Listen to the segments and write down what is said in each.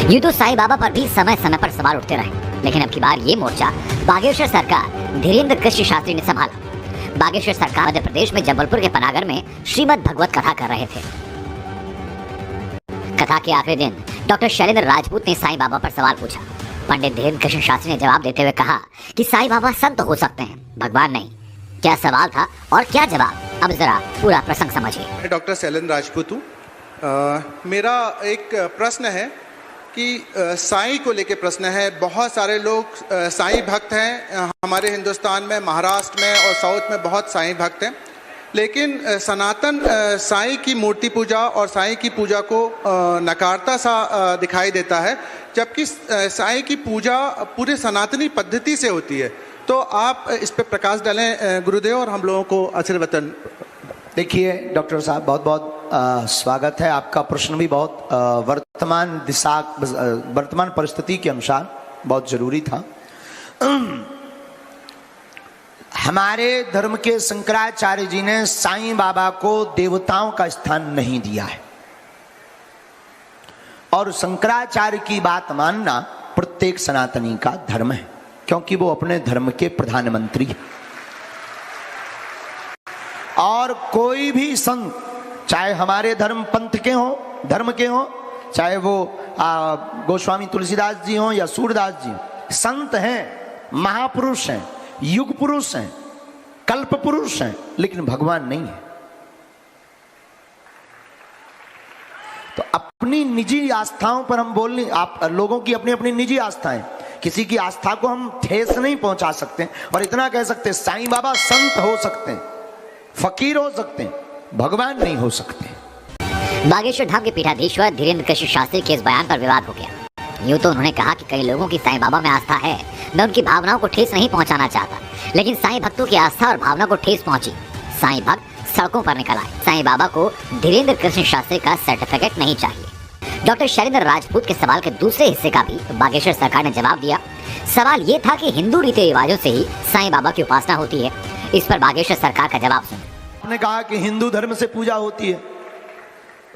यूं तो साईं बाबा पर भी समय समय पर सवाल उठते रहे, लेकिन अब की बार ये मोर्चा बागेश्वर सरकार धीरेन्द्र कृष्ण शास्त्री ने संभाला। बागेश्वर सरकार मध्य प्रदेश में जबलपुर के पनागर में श्रीमद् भगवत कथा कर रहे थे। कथा के आखिरी दिन डॉक्टर शैलेंद्र राजपूत ने साईं बाबा पर सवाल पूछा। पंडित धीरेन्द्र कृष्ण शास्त्री ने जवाब देते हुए कहा कि साईं बाबा संत हो सकते हैं, भगवान नहीं। क्या सवाल था और क्या जवाब, अब जरा पूरा प्रसंग समझिए। डॉक्टर शैलेंद्र राजपूत हूँ। मेरा एक प्रश्न है कि साईं को लेके प्रश्न है। बहुत सारे लोग साईं भक्त हैं हमारे हिंदुस्तान में, महाराष्ट्र में और साउथ में बहुत साईं भक्त हैं, लेकिन सनातन साईं की मूर्ति पूजा और साईं की पूजा को नकारता सा दिखाई देता है, जबकि साईं की पूजा पूरे सनातनी पद्धति से होती है। तो आप इस पर प्रकाश डालें गुरुदेव, और हम लोगों को आशीर्वचन। देखिए डॉक्टर साहब, बहुत बहुत स्वागत है। आपका प्रश्न भी बहुत वर्तमान परिस्थिति के अनुसार बहुत जरूरी था। हमारे धर्म के शंकराचार्य जी ने साईं बाबा को देवताओं का स्थान नहीं दिया है, और शंकराचार्य की बात मानना प्रत्येक सनातनी का धर्म है, क्योंकि वो अपने धर्म के प्रधानमंत्री हैं। और कोई भी संत, चाहे हमारे धर्म पंथ के हों, धर्म के हों, चाहे वो गोस्वामी तुलसीदास जी हों या सूरदास जी, संत हैं, महापुरुष हैं, युग पुरुष हैं, कल्प पुरुष हैं, लेकिन भगवान नहीं है। तो अपनी निजी आस्थाओं पर हम बोलने, आप लोगों की अपनी अपनी निजी आस्थाएं, किसी की आस्था को हम ठेस नहीं पहुंचा सकते। और इतना कह सकते साईं बाबा संत हो सकते हैं, फकीर हो सकते हैं, भगवान नहीं हो सकते। बागेश्वर धाम के पीठाधीश्वर धीरेन्द्र कृष्ण शास्त्री के इस बयान पर विवाद हो गया। यूं तो उन्होंने कहा कि कई लोगों की साईं बाबा में आस्था है, मैं उनकी भावनाओं को ठेस नहीं पहुंचाना चाहता, लेकिन साईं भक्तों की आस्था और भावना को ठेस पहुंची। साईं भक्त सड़कों पर निकल आए। साईं बाबा को धीरेन्द्र कृष्ण शास्त्री का सर्टिफिकेट नहीं चाहिए। डॉक्टर शैलेंद्र राजपूत के सवाल के दूसरे हिस्से का भी बागेश्वर सरकार ने जवाब दिया। सवाल ये था कि हिंदू रीति रिवाजों से ही साईं बाबा की उपासना होती है। इस पर बागेश्वर सरकार का जवाब सुनिए। आपने कहा कि हिंदू धर्म से पूजा होती है,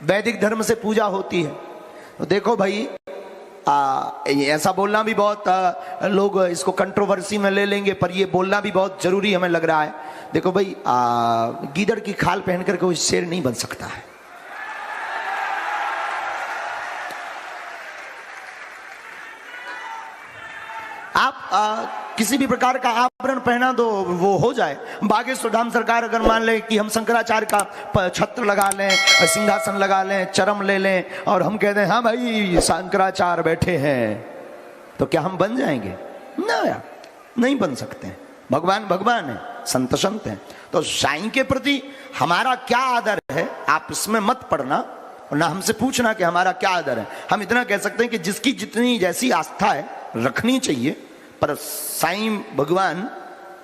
वैदिक धर्म से पूजा होती है। तो देखो भाई, ऐसा बोलना भी बहुत लोग इसको कंट्रोवर्सी में ले लेंगे, पर ये बोलना भी बहुत जरूरी हमें लग रहा है। देखो भाई, गीदड़ की खाल पहनकर कोई शेर नहीं बन सकता है। आप किसी भी प्रकार का आभरण पहना दो, वो हो जाए। बागेश्वर धाम सरकार अगर मान ले कि हम शंकराचार्य का छत्र लगा लें, सिंहासन लगा लें, चरम ले लें, और हम कहते हैं हाँ भाई शंकराचार्य बैठे हैं, तो क्या हम बन जाएंगे? ना यार, नहीं बन सकते। भगवान भगवान है, संत संत हैं। तो साईं के प्रति हमारा क्या आदर है, आप इसमें मत पड़ना, और ना हमसे पूछना कि हमारा क्या आदर है। हम इतना कह सकते हैं कि जिसकी जितनी जैसी आस्था है रखनी चाहिए, पर साईं भगवान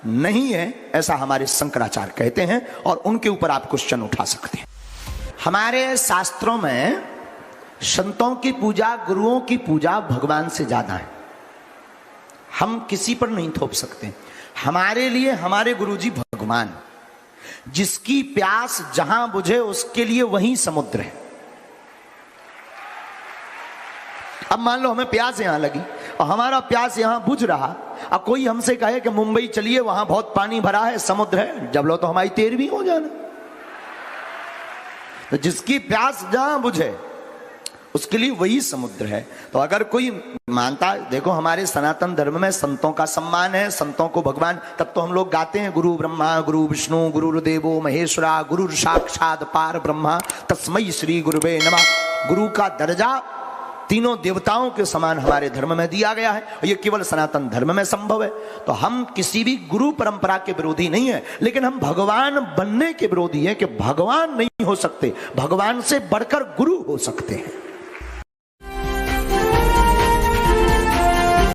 नहीं है ऐसा हमारे शंकराचार्य कहते हैं, और उनके ऊपर आप क्वेश्चन उठा सकते हैं। हमारे शास्त्रों में संतों की पूजा, गुरुओं की पूजा भगवान से ज्यादा है। हम किसी पर नहीं थोप सकते। हमारे लिए हमारे गुरुजी भगवान, जिसकी प्यास जहां बुझे उसके लिए वही समुद्र है। अब मान लो हमें प्यास यहां लगी और हमारा प्यास यहां बुझ रहा, अब कोई हमसे कहे कि मुंबई चलिए वहां बहुत पानी भरा है, समुद्र है, जब लो तो हमारी तेरहवीं हो जाना। तो जिसकी प्यास जहां बुझे उसके लिए वही समुद्र है। तो अगर कोई मानता, देखो हमारे सनातन धर्म में संतों का सम्मान है, संतों को भगवान, तब तो हम लोग गाते हैं गुरु ब्रह्मा गुरु विष्णु गुरुर्देवो महेश्वरा गुरु साक्षात पार ब्रह्मा तस्मै श्री गुरुवे नमः। गुरु का दर्जा तीनों देवताओं के समान हमारे धर्म में दिया गया है, और ये केवल सनातन धर्म में संभव है। तो हम किसी भी गुरु परंपरा के विरोधी नहीं है, लेकिन हम भगवान बनने के विरोधी है कि भगवान नहीं हो सकते, भगवान से बढ़कर गुरु हो सकते हैं।